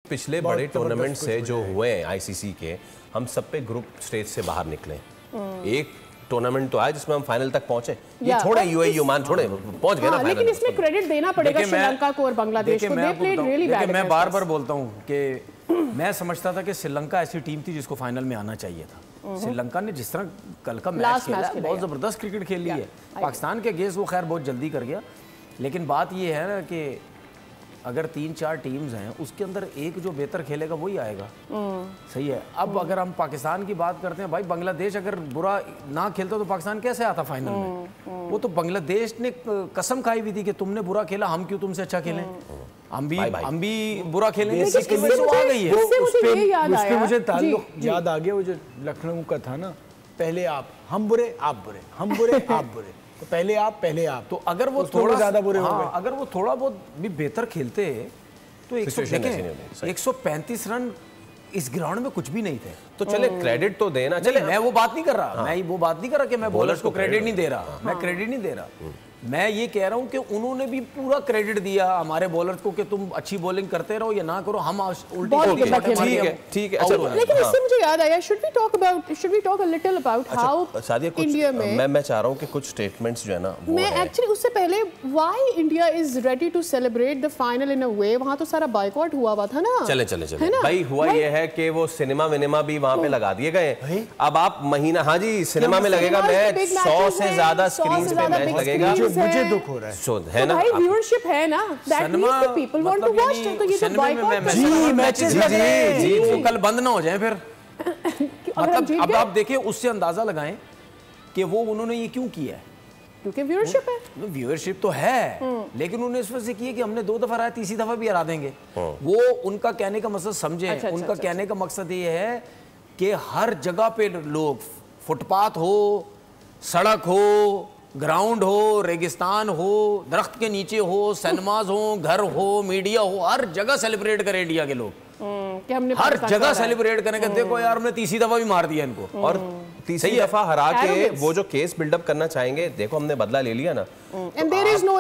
पिछले बड़े टूर्नामेंट से जो हुए हैं आईसीसी के, हम सब पे ग्रुप स्टेज से बाहर निकले। एक टूर्नामेंट तो आया जिसमें हम फाइनल तक पहुंचे, ये छोड़े यूएई ओमान छोड़े, पहुंच गए ना फाइनल। लेकिन इसमें क्रेडिट देना पड़ेगा श्रीलंका को और बांग्लादेश को। They played really bad. मैं बार-बार बोलता हूं कि मैं समझता था कि श्रीलंका ऐसी टीम थी जिसको फाइनल में आना चाहिए था। श्रीलंका ने जिस तरह कल का मैच खेला, बहुत जबरदस्त क्रिकेट खेली है। पाकिस्तान के अगेंस्ट वो खैर बहुत जल्दी कर गया, लेकिन बात ये है ना कि अगर 3-4 टीम्स हैं उसके अंदर एक जो बेहतर खेलेगा वही आएगा। सही है। अब अगर हम पाकिस्तान की बात करते हैं, भाई बांग्लादेश अगर बुरा ना खेलता तो पाकिस्तान कैसे आता फाइनल में? वो तो बांग्लादेश ने कसम खाई हुई थी कि तुमने बुरा खेला, हम क्यों तुमसे अच्छा खेलें, हम भी बुरा खेलेंगे। इससे मुझे ताल्लुक याद आ गया, वो जो लखनऊ का था ना, पहले आप, हम बुरे आप बुरे, हम बुरे आप बुरे, तो पहले आप। तो अगर वो थोड़ा ज्यादा बुरे हो गए, अगर वो थोड़ा बहुत भी बेहतर खेलते तो 135 रन इस ग्राउंड में कुछ भी नहीं थे। तो चले क्रेडिट तो देना चले, मैं वो बात नहीं कर रहा, मैं वो बात नहीं कर रहा कि मैं बॉलर्स को क्रेडिट नहीं दे रहा, मैं क्रेडिट नहीं दे रहा। मैं ये कह रहा हूं कि उन्होंने भी पूरा क्रेडिट दिया हमारे बॉलर्स को कि तुम अच्छी बॉलिंग करते रहो या ना करो, हम उल्टी। ठीक है। लेकिन इससे मुझे याद आया, should we talk a little about how India में, मैं चाह रहा हूं कि कुछ स्टेटमेंट्स जो है ना, मैं एक्चुअली उससे पहले why India is ready to celebrate the final in a way. वहां तो सारा बॉयकॉट हुआ था ना। चले भाई, हुआ ये है कि वो सिनेमा विनेमा भी वहां पे लगा दिए गए। अब आप महीना, हाँ जी, सिनेमा में लगेगा मैच, 100 से ज्यादा स्क्रीन पे मैच लगेगा। मुझे दुख हो रहा है ना, भाई व्यूअरशिप है ना, that means the people want to watch. तो ये तो बॉयकॉट जी मैचेस जी कल बंद ना हो जाए फिर। मतलब अब आप देखिए, उससे अंदाजा लगाएं कि वो उन्होंने ये क्यों किया है, क्योंकि व्यूअरशिप है। व्यूअरशिप तो है, लेकिन उन्होंने इस वजह से किया कि हमने 2 दफा हराया, तीसरी दफा भी हरा देंगे। वो उनका कहने का मकसद समझे, उनका कहने का मकसद ये है कि हर जगह पे लोग, फुटपाथ हो, सड़क हो, ग्राउंड हो, रेगिस्तान हो, दरख्त के नीचे हो, सिनेमाज हो, घर हो, मीडिया हो, हर जगह सेलिब्रेट करें इंडिया के लोग। कि हमने हर जगह सेलिब्रेट करेंगे। देखो यार, हमने तीसरी दफा भी मार दिया इनको, और तीसरी दफा हरा के वो जो केस बिल्डअप करना चाहेंगे, देखो हमने बदला ले लिया ना। And there is no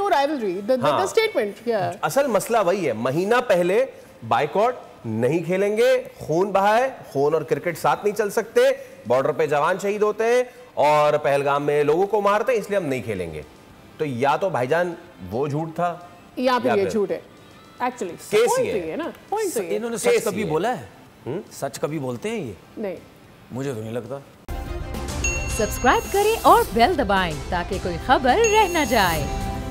rivalry. The statement, yeah. असल मसला वही है, महीना पहले बाइकॉट नहीं खेलेंगे, खून बहाए, खून और क्रिकेट साथ नहीं चल सकते, बॉर्डर पे जवान शहीद होते हैं और पहलगाम में लोगों को मारते हैं, इसलिए हम नहीं खेलेंगे। तो या तो भाईजान वो झूठ था या फिर ये झूठ है। एक्चुअली केस ये है ना, पॉइंट तो इन्होंने सच कभी बोला है? सच कभी बोलते हैं ये? नहीं, मुझे तो नहीं लगता। सब्सक्राइब करें और बेल दबाएं ताकि कोई खबर रह न जाए।